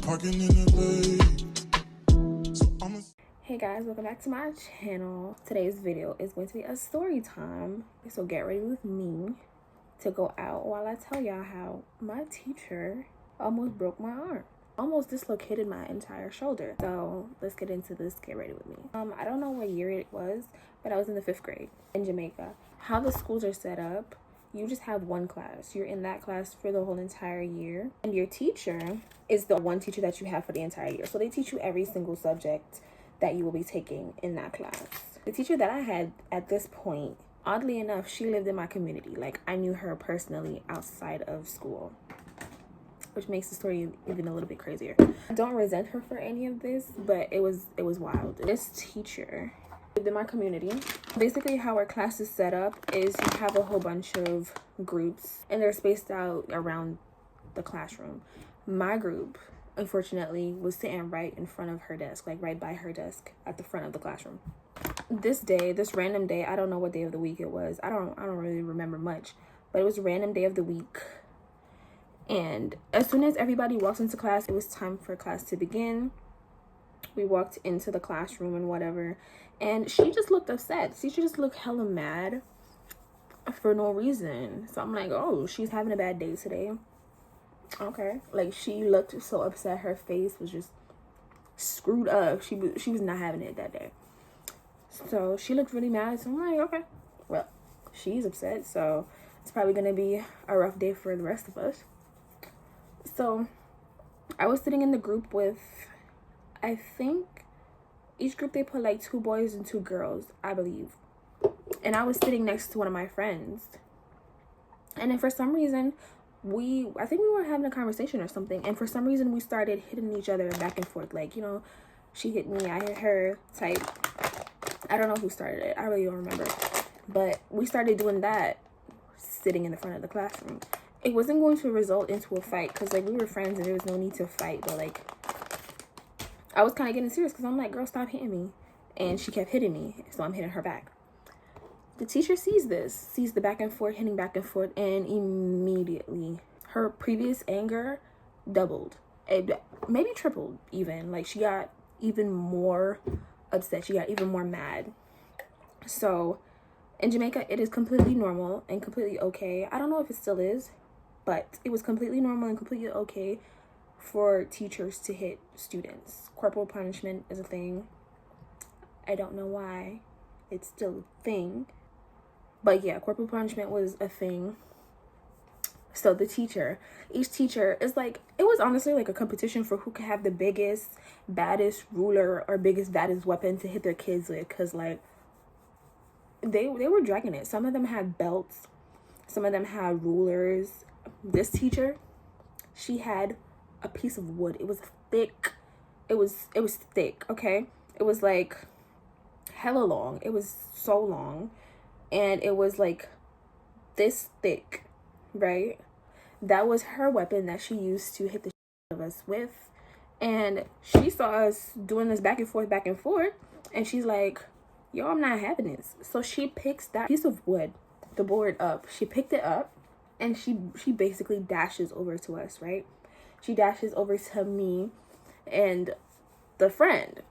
parking in LA. Hey guys, welcome back to my channel. Today's video is going to be a story time, so get ready with me to go out while I tell y'all how my teacher almost broke my arm, almost dislocated my entire shoulder. So let's get into this. Get ready with me. I don't know what year it was, but I was in the 5th grade in Jamaica. How the schools are set up, you just have one class. You're in that class for the whole entire year, and your teacher is the one teacher that you have for the entire year. So they teach you every single subject that you will be taking in that class. The teacher that I had at this point, oddly enough, she lived in my community. Like, I knew her personally outside of school, which makes the story even a little bit crazier. I don't resent her for any of this, but it was wild. This teacher lived in my community. Basically, how our class is set up is you have a whole bunch of groups, and they're spaced out around the classroom. My group, unfortunately, was sitting right in front of her desk, like right by her desk at the front of the classroom. This random day, I don't know what day of the week it was. I don't really remember much, but it was a random day of the week. And as soon as everybody walks into class, it was time for class to begin. We walked into the classroom and whatever, and she just looked upset. She just looked hella mad for no reason. So I'm like, oh, she's having a bad day today. Okay, like, she looked so upset. Her face was just screwed up. She was not having it that day. So she looked really mad. So I'm like, okay, well, she's upset, so it's probably gonna be a rough day for the rest of us. So I was sitting in the group with, I think each group they put like 2 boys and 2 girls, I believe. And I was sitting next to one of my friends. And then for some reason, I think we were having a conversation or something, and for some reason we started hitting each other back and forth, like, you know, she hit me, I hit her type. I don't know who started it, I really don't remember, but we started doing that sitting in the front of the classroom. It wasn't going to result into a fight because, like, we were friends and there was no need to fight, but like, I was kind of getting serious because I'm like, girl, stop hitting me. And she kept hitting me, so I'm hitting her back. The teacher sees the back and forth, hitting back and forth, and immediately her previous anger doubled, maybe tripled even. Like, she got even more upset. She got even more mad. So in Jamaica, it is completely normal and completely okay. I don't know if it still is, but it was completely normal and completely okay for teachers to hit students. Corporal punishment is a thing. I don't know why it's still a thing. But yeah, corporal punishment was a thing. So each teacher is like, it was honestly like a competition for who could have the biggest, baddest ruler or biggest, baddest weapon to hit their kids with. Because, like, they were dragging it. Some of them had belts. Some of them had rulers. This teacher, she had a piece of wood. It was thick. It was thick, okay? It was like hella long. It was so long. And it was like this thick, right? That was her weapon that she used to hit the shit out of us with. And she saw us doing this back and forth, and she's like, yo, I'm not having this. So she picks that piece of wood, the board up. She picked it up, and she basically dashes over to us, right? She dashes over to me and the friend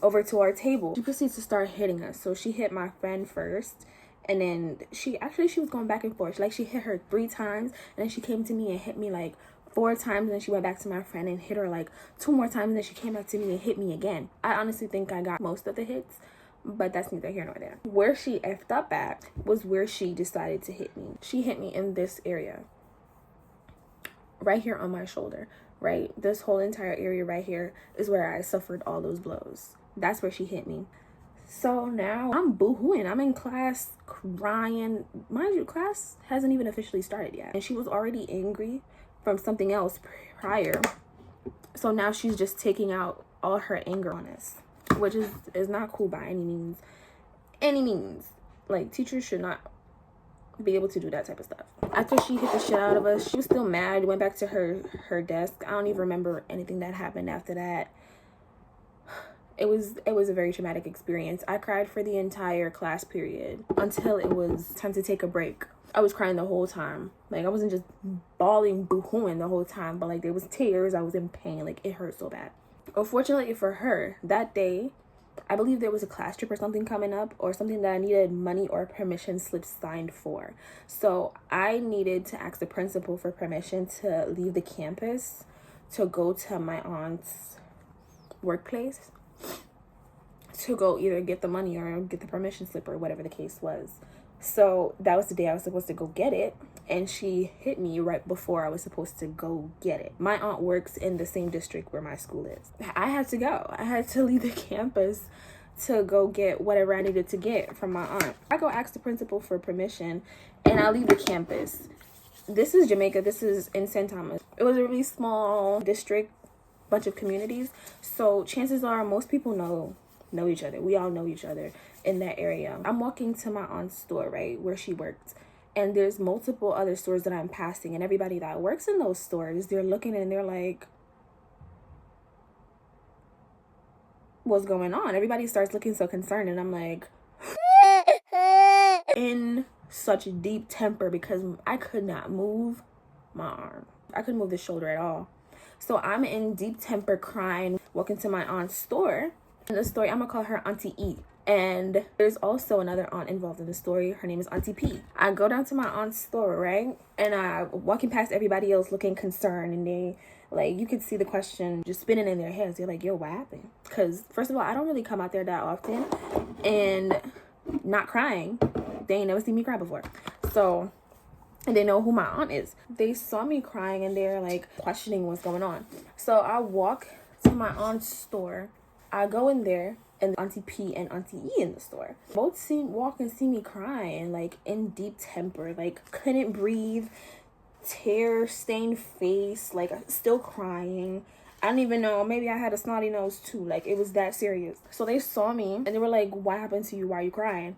over to our table. She proceeds to start hitting us. So she hit my friend first, and then she was going back and forth. Like, she hit her 3 times, and then she came to me and hit me like 4 times, and then she went back to my friend and hit her like 2 more times, and then she came back to me and hit me again. I honestly think I got most of the hits, but that's neither here nor there. Where she effed up at was where she decided to hit me. She hit me in this area right here on my shoulder, right? This whole entire area right here is where I suffered all those blows. That's where she hit me. So now I'm boo-hooing. I'm in class crying. Mind you, class hasn't even officially started yet. And she was already angry from something else prior. So now she's just taking out all her anger on us, which is not cool by any means. Any means. Like, teachers should not be able to do that type of stuff. After she hit the shit out of us, she was still mad, went back to her desk. I don't even remember anything that happened after that. It was a very traumatic experience. I cried for the entire class period until it was time to take a break. I was crying the whole time. Like, I wasn't just bawling, boo-hooing the whole time, but like there was tears. I was in pain. Like, it hurt so bad. Unfortunately for her, that day, I believe there was a class trip or something coming up, or something that I needed money or permission slips signed for. So I needed to ask the principal for permission to leave the campus to go to my aunt's workplace to go either get the money or get the permission slip or whatever the case was. So that was the day I was supposed to go get it, and she hit me right before I was supposed to go get it. My aunt works in the same district where my school is. I had to go. I had to leave the campus to go get whatever I needed to get from my aunt. I go ask the principal for permission, and I leave the campus. This is Jamaica. This is in St. Thomas. It was a really small district, bunch of communities. So chances are most people know each other. We all know each other in that area. I'm walking to my aunt's store, right, where she worked, and there's multiple other stores that I'm passing, and everybody that works in those stores, they're looking and they're like, what's going on? Everybody starts looking so concerned, and I'm like in such a deep temper because I could not move my arm. I couldn't move the shoulder at all. So I'm in deep temper, crying, walking to my aunt's store. In the story, I'm gonna call her Auntie E. And there's also another aunt involved in the story. Her name is Auntie P. I go down to my aunt's store, right? And I'm walking past everybody else looking concerned. And they, like, you could see the question just spinning in their heads. They're like, yo, what happened? Because, first of all, I don't really come out there that often. And not crying. They ain't never seen me cry before. So, and they know who my aunt is. They saw me crying and they're, like, questioning what's going on. So I walk to my aunt's store. I go in there, and Auntie P and Auntie E in the store. Both walk and see me crying, like in deep temper, like couldn't breathe, tear-stained face, like still crying. I don't even know, maybe I had a snotty nose too, like it was that serious. So they saw me and they were like, what happened to you? Why are you crying?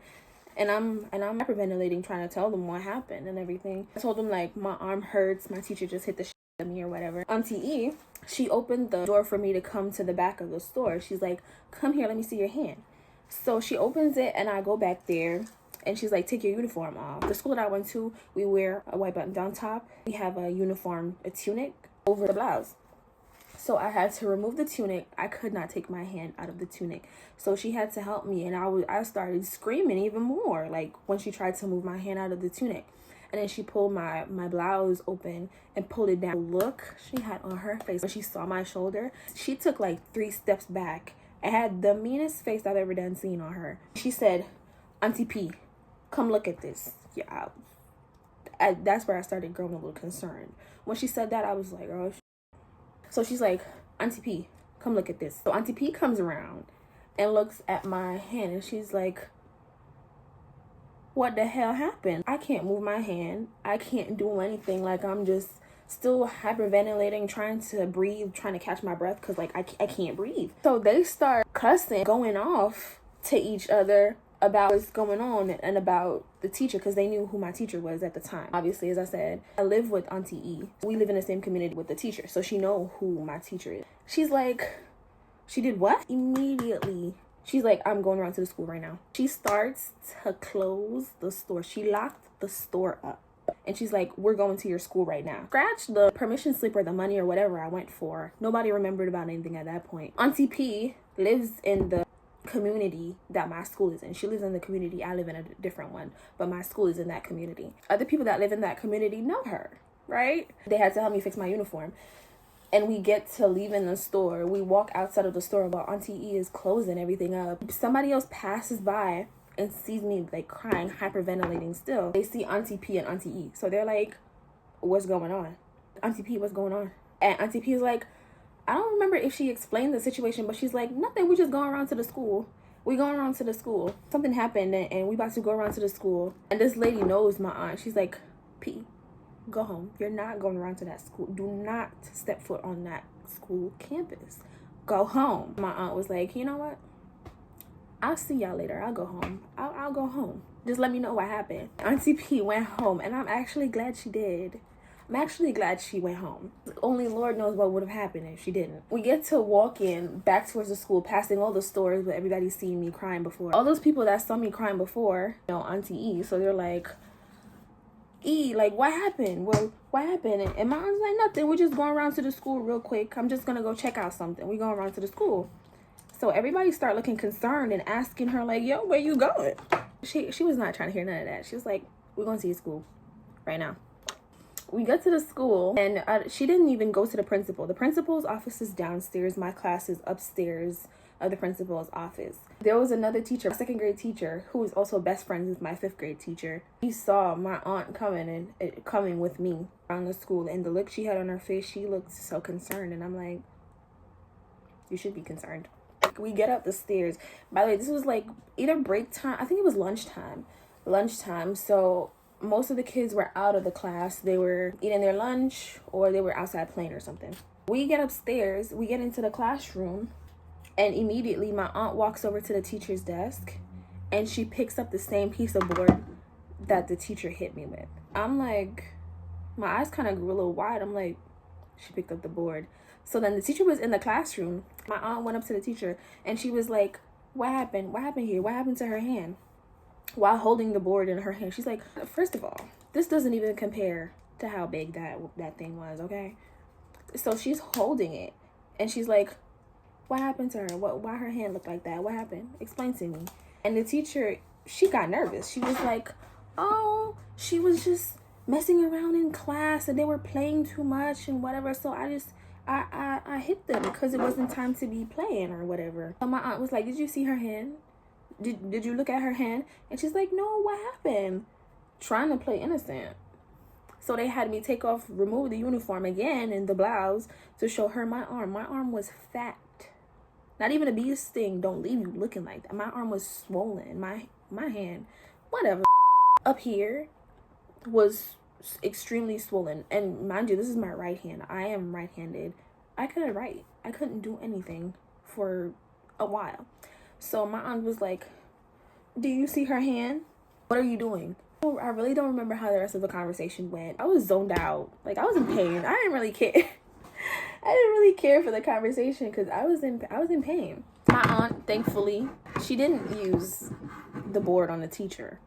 And I'm hyperventilating, trying to tell them what happened and everything. I told them like my arm hurts, my teacher just hit the shit out of me or whatever. Auntie E, she opened the door for me to come to the back of the store. She's like, come here, let me see your hand. So she opens it and I go back there and she's like, take your uniform off. The school that I went to, we wear a white button down top. We have a uniform, a tunic over the blouse. So I had to remove the tunic. I could not take my hand out of the tunic. So she had to help me, and I started screaming even more, like when she tried to move my hand out of the tunic. And then she pulled my blouse open and pulled it down. The look she had on her face when she saw my shoulder, she took like 3 steps back and had the meanest face I've ever done seen on her. She said, Auntie P, come look at this. Yeah, that's where I started growing a little concerned. When she said that, I was like, oh, so she's like, Auntie P, come look at this. So Auntie P comes around and looks at my hand and she's like, what the hell happened? I can't move my hand. I can't do anything. Like, I'm just still hyperventilating, trying to breathe, trying to catch my breath because, like, I can't breathe. So they start cussing, going off to each other about what's going on and about the teacher because they knew who my teacher was at the time. Obviously, as I said, I live with Auntie E. We live in the same community with the teacher, so she know who my teacher is. She's like, she did what? Immediately, she's like, I'm going around to the school right now. She starts to close the store. She locked the store up. And she's like, we're going to your school right now. Scratch the permission slip or the money or whatever I went for. Nobody remembered about anything at that point. Auntie P lives in the community that my school is in. She lives in the community. I live in a different one, but my school is in that community. Other people that live in that community know her, right? They had to help me fix my uniform. And we get to leave in the store. We walk outside of the store while Auntie E is closing everything up. Somebody else passes by and sees me like crying, hyperventilating still. They see Auntie P and Auntie E. So they're like, what's going on? Auntie P, what's going on? And Auntie P is like, I don't remember if she explained the situation, but she's like, nothing, we just going around to the school. We going around to the school. Something happened and we about to go around to the school. And this lady knows my aunt. She's like, P, go home. You're not going around to that school. Do not step foot on that school campus. Go home. My aunt was like, you know what? I'll see y'all later. I'll go home. I'll go home. Just let me know what happened. Auntie P went home, and I'm actually glad she did. I'm actually glad she went home. Only Lord knows what would have happened if she didn't. We get to walk in back towards the school, passing all the stores where everybody's seen me crying before. All those people that saw me crying before, you know, Auntie E. So they're like, Like, what happened? Well, what happened? And my aunt's like, nothing. We're just going around to the school real quick. I'm just gonna go check out something. We going around to the school. So everybody start looking concerned and asking her like, yo, where you going? She was not trying to hear none of that. She was like, we're going to your school right now. We got to the school, and she didn't even go to the principal. The principal's office is downstairs. My class is upstairs of the principal's office. There was another teacher, a second grade teacher, who was also best friends with my fifth grade teacher. He saw my aunt coming with me around the school, and the look she had on her face, she looked so concerned. And I'm like, you should be concerned. We get up the stairs. By the way, this was like either break time. I think it was lunchtime. So most of the kids were out of the class. They were eating their lunch or they were outside playing or something. We get upstairs. We get into the classroom. And immediately my aunt walks over to the teacher's desk. And she picks up the same piece of board that the teacher hit me with. I'm like, my eyes kind of grew a little wide. I'm like, she picked up the board. So then the teacher was in the classroom. My aunt went up to the teacher and she was like, what happened? What happened here? What happened to her hand? While holding the board in her hand. She's like, first of all, this doesn't even compare to how big that thing was, okay? So she's holding it and she's like, what happened to her? Why her hand looked like that? What happened? Explain to me. And the teacher, she got nervous. She was like, oh, she was just messing around in class and they were playing too much and whatever. So I hit them because it wasn't time to be playing or whatever. So my aunt was like, did you see her hand? Did you look at her hand? And she's like, no, what happened? Trying to play innocent. So they had me remove the uniform again and the blouse to show her my arm. My arm was fat. Not even a bee sting don't leave you looking like that. My arm was swollen. My hand, whatever. Up here was extremely swollen. And mind you, this is my right hand. I am right-handed. I couldn't write. I couldn't do anything for a while. So my aunt was like, do you see her hand? What are you doing? I really don't remember how the rest of the conversation went. I was zoned out. Like, I was in pain. I didn't really care. I didn't really care for the conversation because I was in pain. My aunt, thankfully, she didn't use the board on the teacher.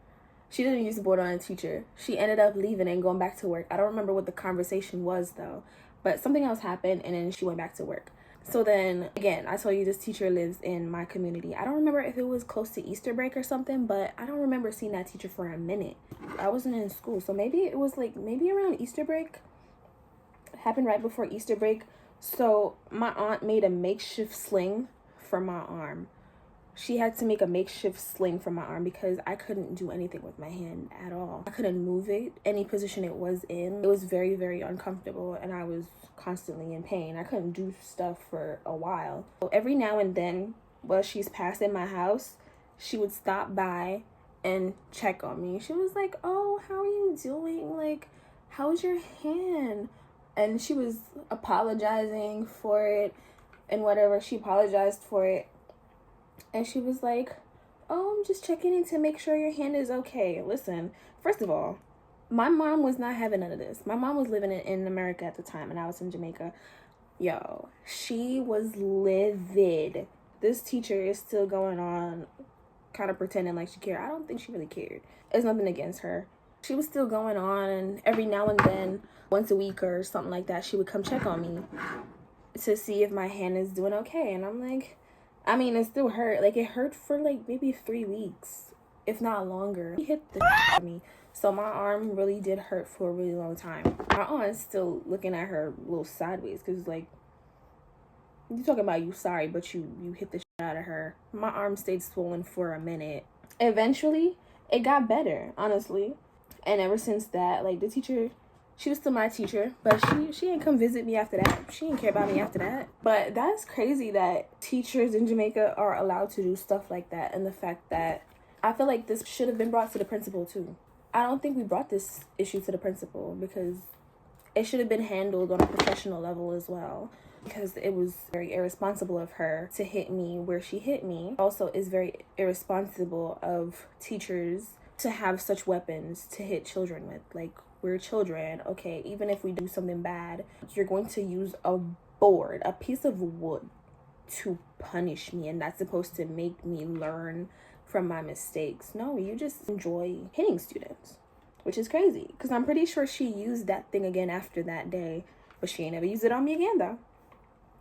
She ended up leaving and going back to work. I don't remember what the conversation was though, but something else happened and then she went back to work. So then again, I told you this teacher lives in my community. I don't remember if it was close to Easter break or something, but I don't remember seeing that teacher for a minute. I wasn't in school, so maybe it was like maybe around Easter break. It happened right before Easter break. So my aunt made a makeshift sling for my arm. She had to make a makeshift sling for my arm because I couldn't do anything with my hand at all. I couldn't move it any position it was in. It was very, very uncomfortable and I was constantly in pain. I couldn't do stuff for a while. So every now and then, while she's passing my house, she would stop by and check on me. She was like, oh, how are you doing? Like, how's your hand? And she was apologizing for it and whatever. She apologized for it. And she was like, oh, I'm just checking in to make sure your hand is okay. Listen, first of all, my mom was not having none of this. My mom was living in America at the time and I was in Jamaica. Yo, she was livid. This teacher is still going on kind of pretending like she cared. I don't think she really cared. It's nothing against her. She was still going on and every now and then, once a week or something like that, she would come check on me to see if my hand is doing okay. And I'm like, I mean, it still hurt. Like, it hurt for like maybe 3 weeks, if not longer. He hit the at me. So my arm really did hurt for a really long time. My aunt's still looking at her a little sideways because, like, you talking about you sorry, but you hit the shit out of her. My arm stayed swollen for a minute. Eventually, it got better, honestly. And ever since that, like, the teacher, she was still my teacher, but she didn't come visit me after that. She didn't care about me after that. But that's crazy that teachers in Jamaica are allowed to do stuff like that. And the fact that I feel like this should have been brought to the principal too. I don't think we brought this issue to the principal because it should have been handled on a professional level as well. Because it was very irresponsible of her to hit me where she hit me. Also, it's very irresponsible of teachers to have such weapons to hit children with. Like, we're children, okay? Even if we do something bad, you're going to use a board, a piece of wood, to punish me, and that's supposed to make me learn from my mistakes. No, you just enjoy hitting students. which is crazy because I'm pretty sure she used that thing again after that day, but she ain't never used it on me again though.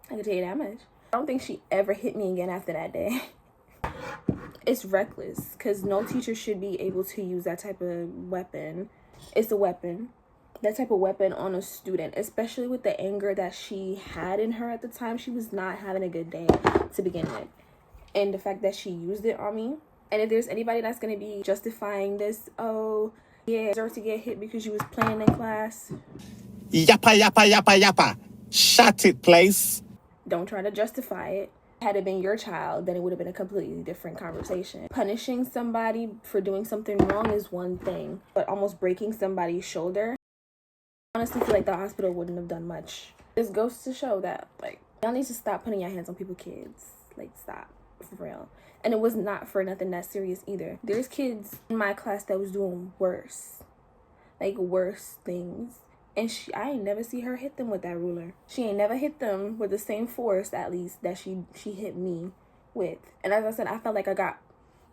I can tell you that much. I don't think she ever hit me again after that day. It's reckless because no teacher should be able to use that type of weapon. It's a weapon. That type of weapon on a student, especially with the anger that she had in her at the time. She was not having a good day to begin with. And the fact that she used it on me. And if there's anybody that's going to be justifying this, oh, yeah, you deserve to get hit because you was playing in class. Yappa, yappa, yappa, yappa. Shut it, please. Don't try to justify it. Had it been your child, then it would have been a completely different conversation. Punishing somebody for doing something wrong is one thing, but almost breaking somebody's shoulder, I honestly feel like the hospital wouldn't have done much. This goes to show that, like, y'all need to stop putting your hands on people's kids. Like, stop, for real. And it was not for nothing that serious either. There's kids in my class that was doing worse, like worse things. And I ain't never see her hit them with that ruler. She ain't never hit them with the same force, at least, that she hit me with. And as I said, I felt like I got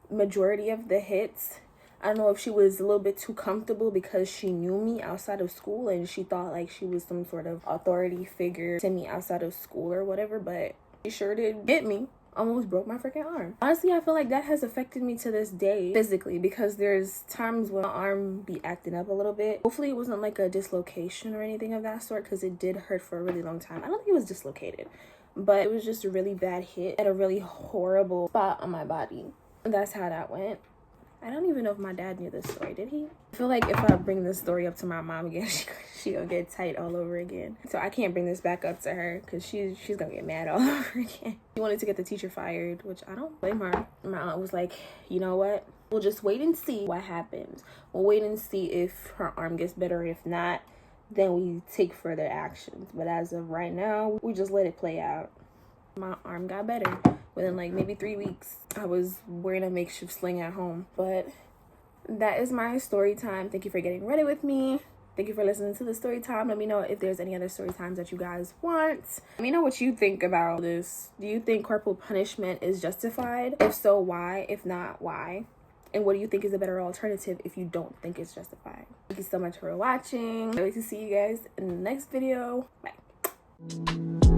majority of the hits. I don't know if she was a little bit too comfortable because she knew me outside of school and she thought like she was some sort of authority figure to me outside of school or whatever, but she sure did hit me. Almost broke my freaking arm. Honestly, I feel like that has affected me to this day physically because there's times when my arm be acting up a little bit. Hopefully it wasn't like a dislocation or anything of that sort because it did hurt for a really long time. I don't think it was dislocated, but it was just a really bad hit at a really horrible spot on my body. That's how that went. I don't even know if my dad knew this story. Did he? I feel like if I bring this story up to my mom again, she gonna get tight all over again. So I can't bring this back up to her because she's gonna get mad all over again. She wanted to get the teacher fired, which I don't blame her. My aunt was like, you know what? We'll just wait and see what happens. We'll wait and see if her arm gets better. If not, then we take further actions. But as of right now, we just let it play out. My arm got better within like maybe 3 weeks. I was wearing a makeshift sling at home. But that is my story time. Thank you for getting ready with me. Thank you for listening to the story time. Let me know if there's any other story times that you guys want. Let me know what you think about this. Do you think corporal punishment is justified? If so, why? If not, why? And what do you think is a better alternative if you don't think it's justified? Thank you so much for watching. I wait to see you guys in the next video. Bye.